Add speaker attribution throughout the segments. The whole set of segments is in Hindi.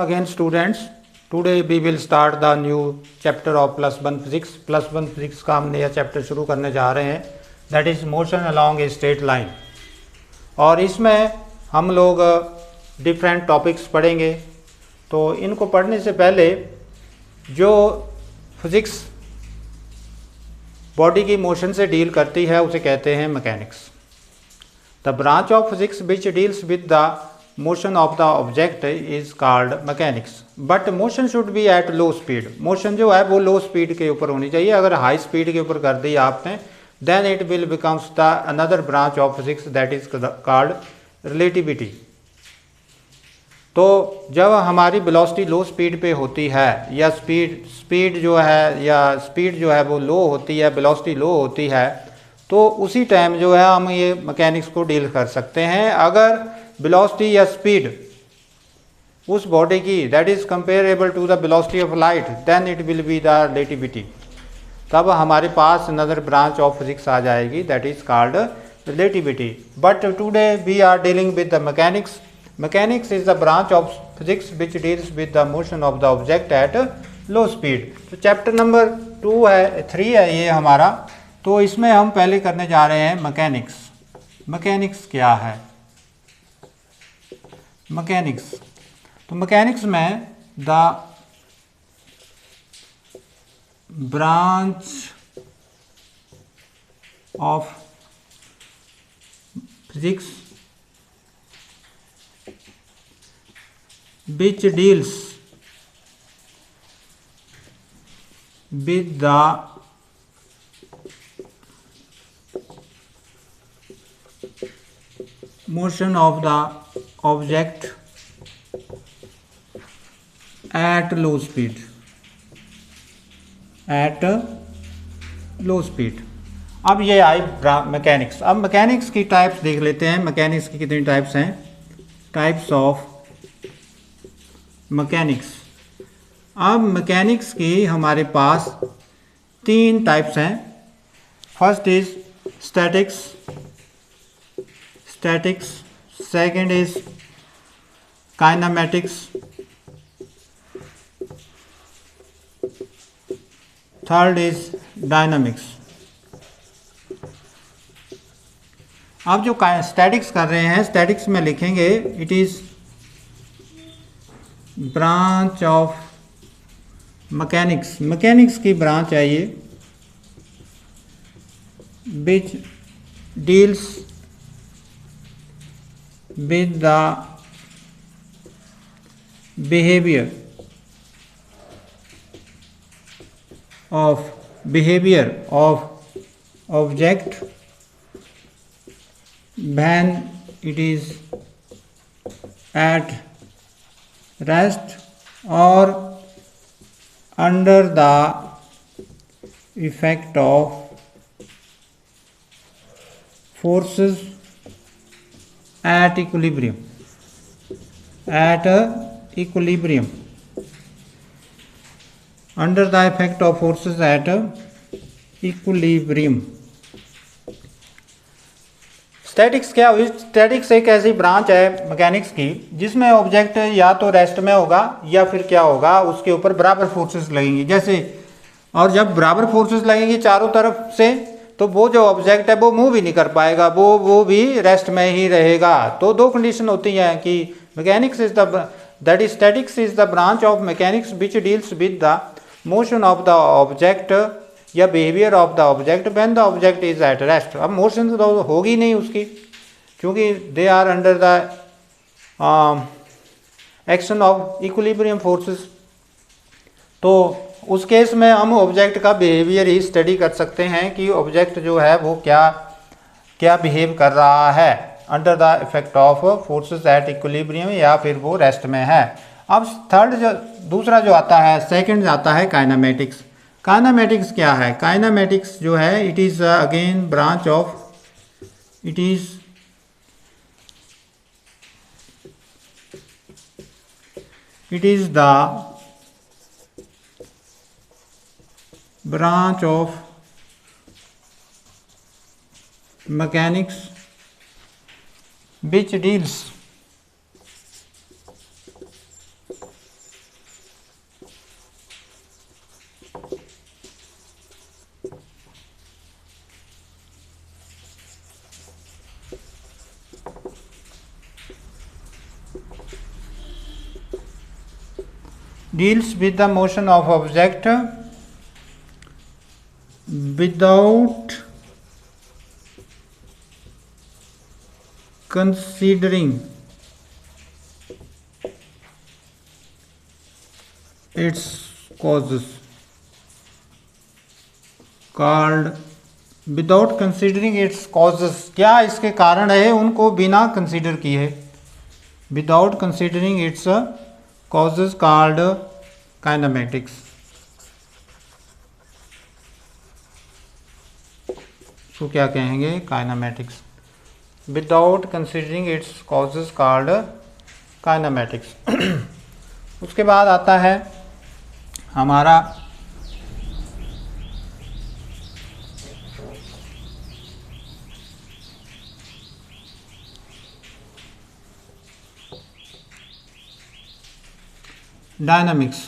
Speaker 1: Again students, today we will start the new chapter of plus one physics. Plus one physics का हम नया चैप्टर शुरू करने जा रहे हैं, that is motion along a straight line. और इसमें हम लोग डिफरेंट टॉपिक्स पढ़ेंगे। तो इनको पढ़ने से पहले जो फिजिक्स बॉडी की मोशन से डील करती है उसे कहते हैं mechanics. The branch of physics which deals with the motion of the object is called mechanics, but motion should be eight low speed. Motion जो है वो लो स्पीड के ऊपर होनी चाहिए। अगर हाई स्पीड के ऊपर कर दी आपने, then it will becomes the another branch of physics that is called relativity. तो जब हमारी वेलोसिटी लो स्पीड पे होती है या स्पीड जो है वो लो होती है, वेलोसिटी लो होती है, तो उसी टाइम जो है हम ये मैकेनिक्स को डील कर सकते हैं। अगर वेलोसिटी या स्पीड उस बॉडी की that is comparable to the velocity of light, then it will be the relativity. तब हमारे पास अनदर ब्रांच ऑफ फिजिक्स आ जाएगी that is called relativity. But today we are dealing with the mechanics. Mechanics is the branch of physics which deals with the motion of the object at low speed. तो चैप्टर नंबर 3 है ये हमारा। तो इसमें हम पहले करने जा रहे हैं मैकेनिक्स। मैकेनिक्स क्या है? मैकेनिक्स, तो मैकेनिक्स में the branch of physics which deals with the motion of the object at low speed, at low speed। अब ये आई मैकेनिक्स। अब मैकेनिक्स की टाइप्स देख लेते हैं। मैकेनिक्स की कितनी टाइप्स हैं? Types of mechanics. अब मैकेनिक्स की हमारे पास 3 टाइप्स हैं। First is statics, second is kinematics, third is dynamics. अब जो स्टैटिक्स कर रहे हैं, स्टैटिक्स में लिखेंगे it is branch of mechanics. Mechanics की ब्रांच है ये विच deals with the behaviour of object when it is at rest or under the effect of forces at equilibrium, under the effect of forces at equilibrium। Statics क्या हुई? स्टैटिक्स एक ऐसी ब्रांच है मैकेनिक्स की जिसमें ऑब्जेक्ट या तो रेस्ट में होगा या फिर क्या होगा, उसके ऊपर बराबर फोर्सेस लगेंगी जैसे। और जब बराबर फोर्सेस लगेंगी चारों तरफ से, तो वो जो ऑब्जेक्ट है वो मूव भी नहीं कर पाएगा, वो भी रेस्ट में ही रहेगा। तो 2 कंडीशन होती हैं कि mechanics is that is statics is the branch of mechanics which deals with the motion of the object या behaviour of the object when the object is at rest. अब मोशन तो होगी नहीं उसकी, क्योंकि they are under the action of equilibrium forces. तो उस केस में हम ऑब्जेक्ट का बिहेवियर ही स्टडी कर सकते हैं कि ऑब्जेक्ट जो है वो क्या बिहेव कर रहा है under the effect of forces at equilibrium, या फिर वो रेस्ट में है। अब दूसरा जो आता है, सेकंड आता है काइनेमैटिक्स। काइनेमैटिक्स क्या है? काइनेमैटिक्स जो है it is again branch of it is the branch of mechanics which deals deals with the motion of object without considering its causes, called without considering it's causes, क्या इसके कारण है उनको बिना कंसिडर किए, without considering it's causes called kinematics. तो क्या कहेंगे, kinematics. Without considering it's causes called kinematics. उसके बाद आता है हमारा डायनामिक्स।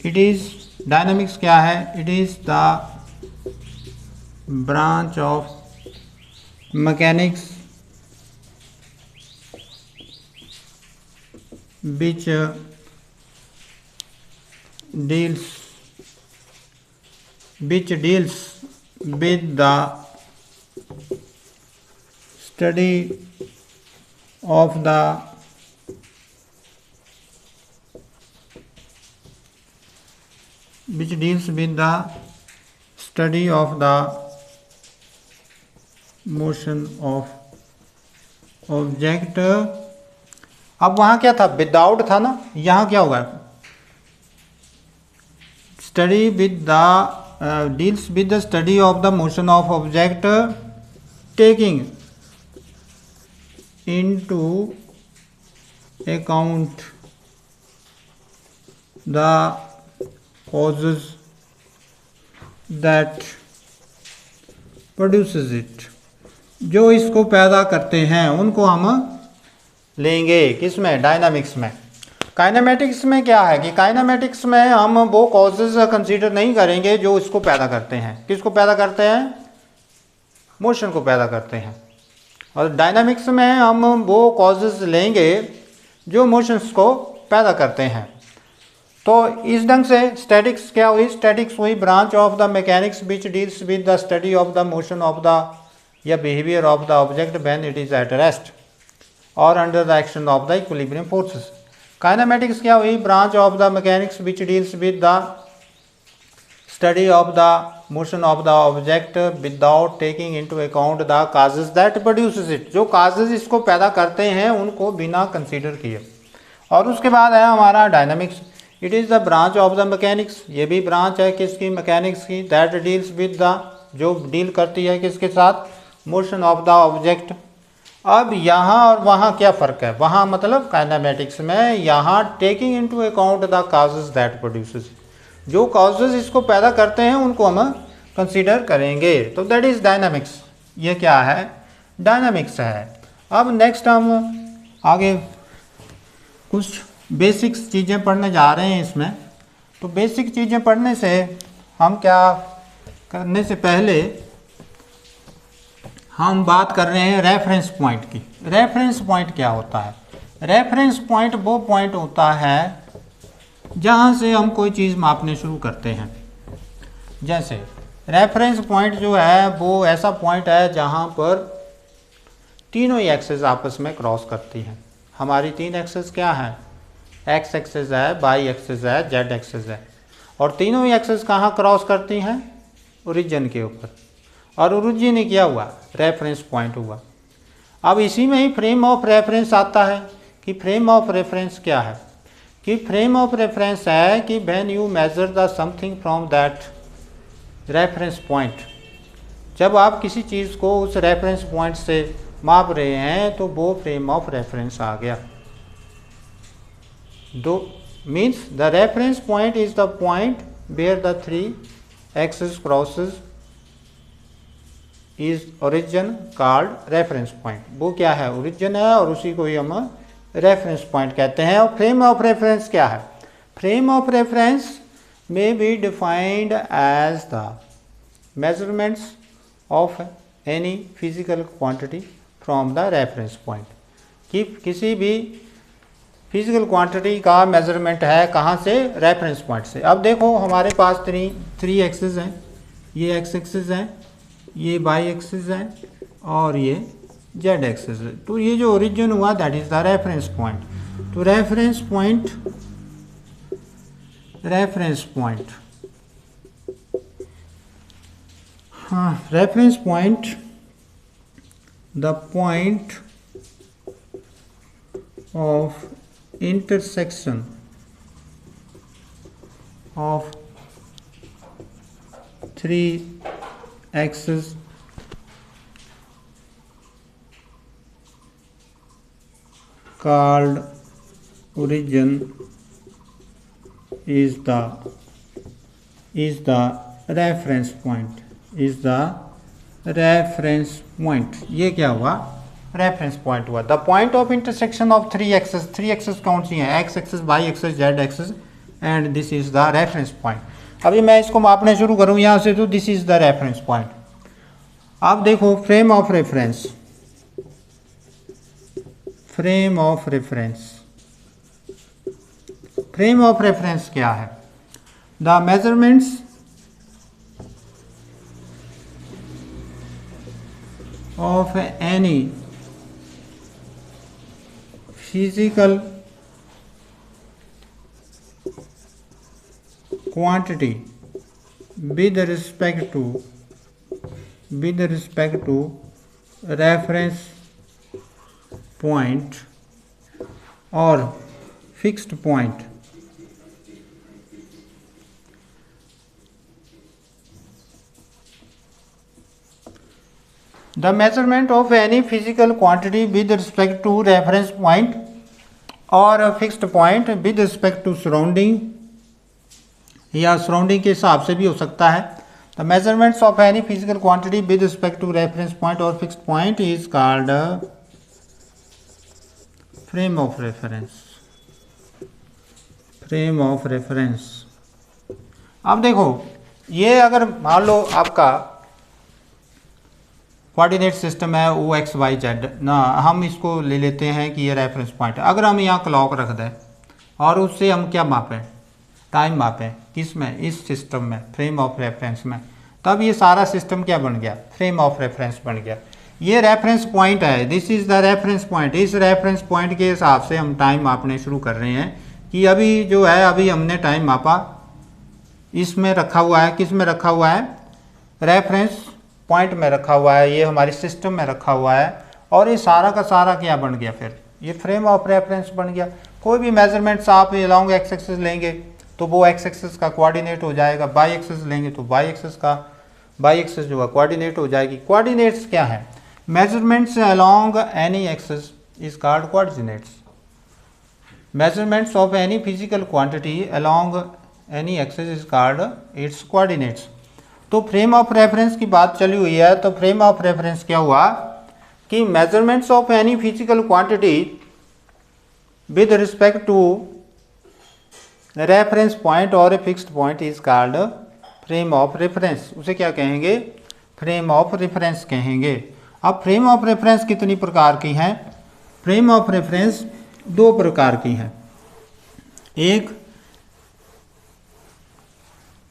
Speaker 1: इट इज डायनामिक्स क्या है, it is the branch of mechanics which deals with the study of the motion of object। अब वहां क्या था, विदाउट था ना, यहां क्या होगा, study with the deals with the study of the motion of object taking into account the causes that produces it, जो इसको पैदा करते हैं उनको हम लेंगे किस में, डायनामिक्स में। काइनेमेटिक्स में क्या है कि काइनेमेटिक्स में हम वो कॉजेज कंसीडर नहीं करेंगे जो इसको पैदा करते हैं, किसको पैदा करते हैं, मोशन को पैदा करते हैं। और डायनामिक्स में हम वो कॉजेज लेंगे जो मोशंस को पैदा करते हैं। तो इस ढंग से स्टैटिक्स क्या हुई, स्टैटिक्स हुई branch of the mechanics which deals with the study of the motion of the या behaviour of the object when it is at rest और under the action of the equilibrium forces. Kinematics क्या हुई, branch of the mechanics which deals with the study of the motion of the object without taking into account the causes that produces it, जो काजेस इसको पैदा करते हैं उनको बिना कंसीडर किए। और उसके बाद है हमारा dynamics. It is the branch of the mechanics, ये भी ब्रांच है किसकी, मैकेनिक्स की, दैट डील्स विद द, जो डील करती है किसके साथ, मोशन ऑफ द ऑब्जेक्ट। अब यहाँ और वहाँ क्या फ़र्क है, वहाँ मतलब काइनेमेटिक्स में यहाँ taking into account the causes that produces, जो काजेस इसको पैदा करते हैं उनको हम कंसीडर करेंगे। तो दैट इज़ डायनामिक्स, ये क्या है, डायनामिक्स है। अब नेक्स्ट हम आगे कुछ बेसिक्स चीज़ें पढ़ने जा रहे हैं इसमें। तो बेसिक चीज़ें पढ़ने से हम क्या करने से पहले हम बात कर रहे हैं रेफरेंस पॉइंट की। रेफरेंस पॉइंट क्या होता है, रेफरेंस पॉइंट वो पॉइंट होता है जहाँ से हम कोई चीज़ मापने शुरू करते हैं। जैसे रेफरेंस पॉइंट जो है वो ऐसा पॉइंट है जहाँ पर तीनों ही एक्सेस आपस में क्रॉस करती हैं। हमारी तीन एक्सेस क्या है, एक्स एक्सेस है, वाई एक्सेस है, जेड एक्सेस है। और तीनों ही एक्सेस कहाँ क्रॉस करती हैं, ओरिजिन के ऊपर। और ओरिजिन ही क्या हुआ, रेफरेंस पॉइंट हुआ। अब इसी में ही फ्रेम ऑफ रेफरेंस आता है कि फ्रेम ऑफ रेफरेंस क्या है, कि फ्रेम ऑफ रेफरेंस है कि when you measure the something from that reference point, जब आप किसी चीज़ को उस रेफरेंस पॉइंट से माप रहे हैं तो वो फ्रेम ऑफ रेफरेंस आ गया। दो means the reference point is the point where the three axes crosses is origin called reference point. वो क्या है, ओरिजिन है और उसी को ही हम रेफरेंस पॉइंट कहते हैं। और फ्रेम ऑफ रेफरेंस क्या है, frame of reference may be defined as the measurements of any physical quantity from the reference point, कि किसी भी फिजिकल क्वांटिटी का मेजरमेंट है कहाँ से, रेफरेंस पॉइंट से। अब देखो हमारे पास थ्री एक्सिस हैं, ये एक्स एक्सिस है, ये वाई एक्सिस है और ये जेड एक्सिस है। तो ये जो ओरिजिन हुआ that is the reference point. तो रेफरेंस पॉइंट हाँ, reference point, the point of intersection of three axes called origin is the reference point, is the reference point। ये क्या हुआ, रेफरेंस पॉइंट हुआ। The point of intersection of three axes कौन सी हैं, x axis, y axis, z axis, and this is the reference point. अभी मैं इसको मापने शुरू करूं यहाँ से, तो this is the reference point. अब देखो frame of reference, frame of reference क्या है, the measurements of any physical quantity with respect to reference point or fixed point the measurement of any physical quantity with respect to reference point or a fixed point with respect to surrounding, या surrounding के हिसाब से भी हो सकता है। the measurements of any physical quantity with respect to reference point or fixed point is called frame of reference। अब देखो ये अगर मान लो आपका कोऑर्डिनेट सिस्टम है ओ एक्स वाई जेड ना, हम इसको ले लेते हैं कि ये रेफरेंस पॉइंट है। अगर हम यहाँ क्लॉक रख दें और उससे हम क्या मापें, टाइम मापें, किस में, इस सिस्टम में, फ्रेम ऑफ रेफरेंस में, तब ये सारा सिस्टम क्या बन गया, फ्रेम ऑफ रेफरेंस बन गया। ये रेफरेंस पॉइंट है, this is the reference point. इस रेफरेंस पॉइंट के हिसाब से हम टाइम मापने शुरू कर रहे हैं कि अभी जो है, अभी हमने टाइम मापा, इसमें रखा हुआ है, किस में रखा हुआ है, रेफरेंस पॉइंट में रखा हुआ है, ये हमारी सिस्टम में रखा हुआ है, और ये सारा का सारा क्या बन गया, फिर ये फ्रेम ऑफ रेफरेंस बन गया। कोई भी मेजरमेंट्स आप अलॉन्ग एक्स एक्सिस लेंगे तो वो एक्स एक्सिस का कोऑर्डिनेट हो जाएगा, बाई एक्सिस लेंगे तो बाई एक्सिस जो है कोऑर्डिनेट हो जाएगी। कोऑर्डिनेट्स क्या है, measurements along any axis is called coordinates. Measurements of any physical quantity along any axis is called its coordinates. तो फ्रेम ऑफ रेफरेंस की बात चली हुई है, तो फ्रेम ऑफ रेफरेंस क्या हुआ कि measurements of any physical quantity with respect to reference point और a fixed point is called frame of reference. उसे क्या कहेंगे, फ्रेम ऑफ रेफरेंस कहेंगे। अब फ्रेम ऑफ रेफरेंस कितनी प्रकार की हैं, फ्रेम ऑफ रेफरेंस दो प्रकार की हैं, एक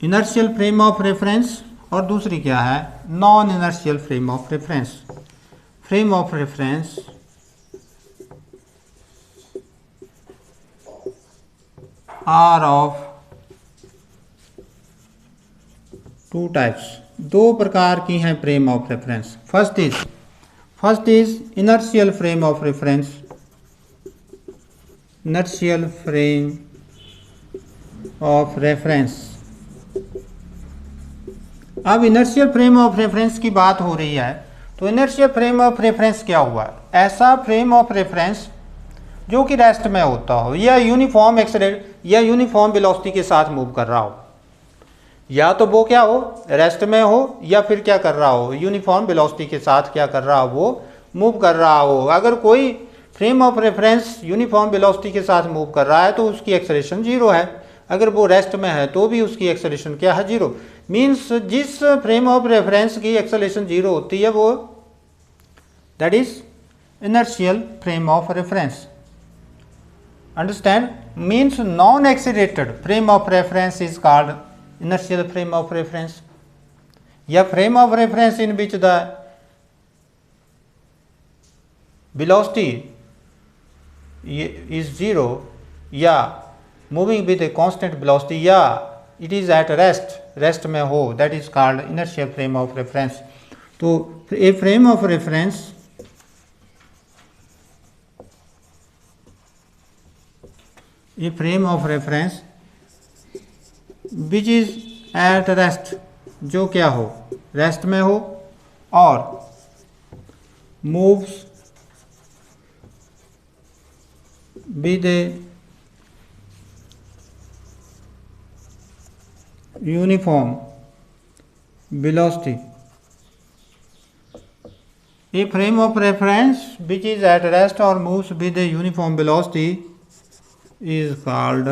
Speaker 1: इनर्शियल फ्रेम ऑफ रेफरेंस और दूसरी क्या है, non inertial frame of reference. Frame of reference are of two types, दो प्रकार की हैं frame of reference. First is inertial frame of reference, inertial frame of reference. अब इनर्शियल फ्रेम ऑफ रेफरेंस की बात हो रही है, तो इनर्शियल फ्रेम ऑफ रेफरेंस क्या हुआ, ऐसा फ्रेम ऑफ रेफरेंस जो कि रेस्ट में होता हो या यूनिफॉर्म एक्सेलरेट या यूनिफॉर्म वेलोसिटी के साथ मूव कर रहा हो, या तो वो क्या हो, रेस्ट में हो, या फिर क्या कर रहा हो, यूनिफॉर्म वेलोसिटी के साथ क्या कर रहा हो, वो मूव कर रहा हो। अगर कोई frame of reference uniform velocity के साथ मूव कर रहा है तो उसकी एक्सेलरेशन जीरो है, अगर वो रेस्ट में है तो भी उसकी एक्सेलरेशन क्या है, जीरो। मीन्स जिस फ्रेम ऑफ रेफरेंस की एक्सेलरेशन जीरो होती है वो that is inertial frame of reference. Understand? Means non-accelerated frame of reference is called inertial frame of reference. या frame of reference in which the velocity is zero, या moving with a constant velocity, या it is at rest में हो, that is called inertial frame of reference. तो a frame of reference which is at rest, जो क्या हो, रेस्ट में हो, और moves with a uniform velocity. A frame of reference which is at rest or moves with a uniform velocity is called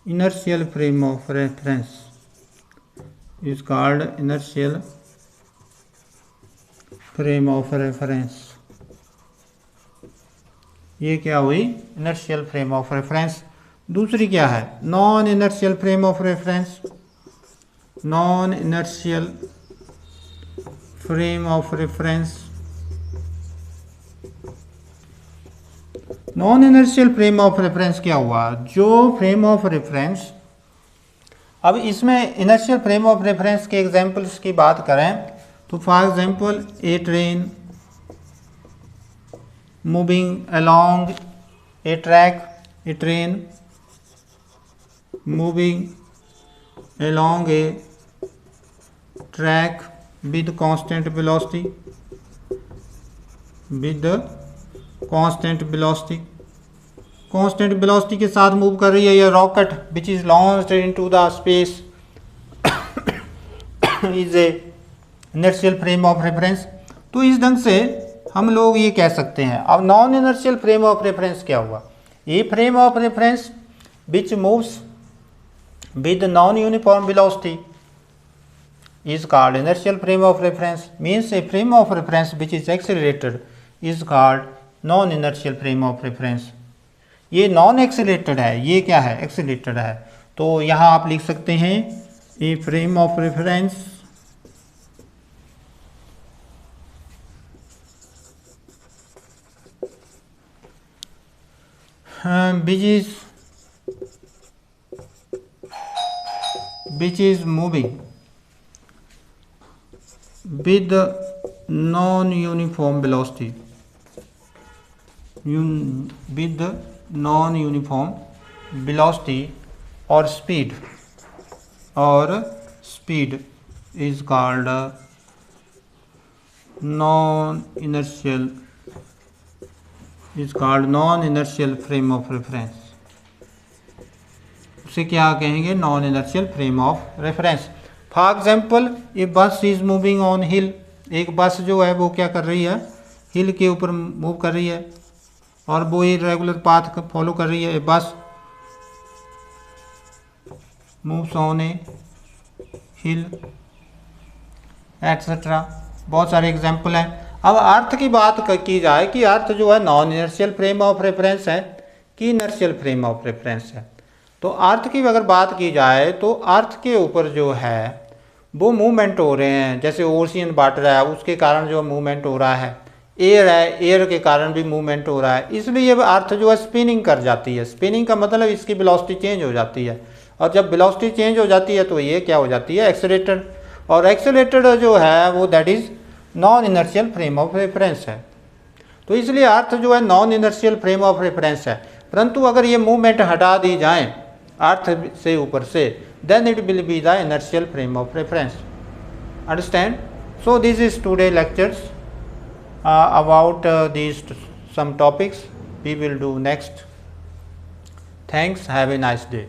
Speaker 1: inertial frame of reference. Is called inertial frame of reference. ये क्या हुई, inertial frame of reference. दूसरी क्या है, non inertial frame of reference. Non inertial frame of reference. Non inertial frame of reference क्या हुआ, जो फ्रेम ऑफ रेफरेंस, अब इसमें इनर्शियल फ्रेम ऑफ रेफरेंस के एग्जांपल्स की बात करें तो for example A train moving along A track, A train moving along a track with constant velocity, constant velocity के साथ मूव कर रही है. ये rocket which is launched into the space is a inertial frame of reference. तो इस ढंग से हम लोग ये कह सकते हैं. अब non inertial frame of reference क्या हुआ, ये frame of reference which moves with non-uniform velocity is called inertial frame of reference. Means a frame of reference which is accelerated is called non-inertial frame of reference. ये नॉन एक्सीलरेटेड है, ये क्या है, एक्सीलरेटेड है. तो यहाँ आप लिख सकते हैं a frame of reference which is moving with non-uniform velocity, with non-uniform velocity or speed is called non-inertial frame of reference. उसे क्या कहेंगे, non inertial frame of reference. For example a bus is moving on हिल. एक बस जो है वो क्या कर रही है, हिल के ऊपर मूव कर रही है और वो ये रेगुलर पाथ फॉलो कर रही है. ए बस moves on A hill etcetera. बहुत सारे एग्जांपल हैं. अब अर्थ की बात की जाए कि अर्थ जो है non inertial frame of reference है कि इनर्शियल फ्रेम ऑफ रेफरेंस है. तो अर्थ की अगर बात की जाए तो अर्थ के ऊपर जो है वो मूवमेंट हो रहे हैं. जैसे ओशियन वाटर है, उसके कारण जो मूवमेंट हो रहा है. एयर है, एयर के कारण भी मूवमेंट हो रहा है. इसलिए अर्थ जो है स्पिनिंग कर जाती है. स्पिनिंग का मतलब इसकी वेलोसिटी चेंज हो जाती है, और जब वेलोसिटी चेंज हो जाती है तो ये क्या हो जाती है, एक्सेलरेटेड. और एक्सेलरेटेड जो है वो that is non inertial frame of reference है. तो इसलिए अर्थ जो है non inertial frame of reference है. परंतु अगर ये मूवमेंट हटा दी जाए अर्थ से ऊपर से, then it will be the inertial frame of reference. Understand? So this is today lectures about these some topics we will do next. Thanks. Have a nice day.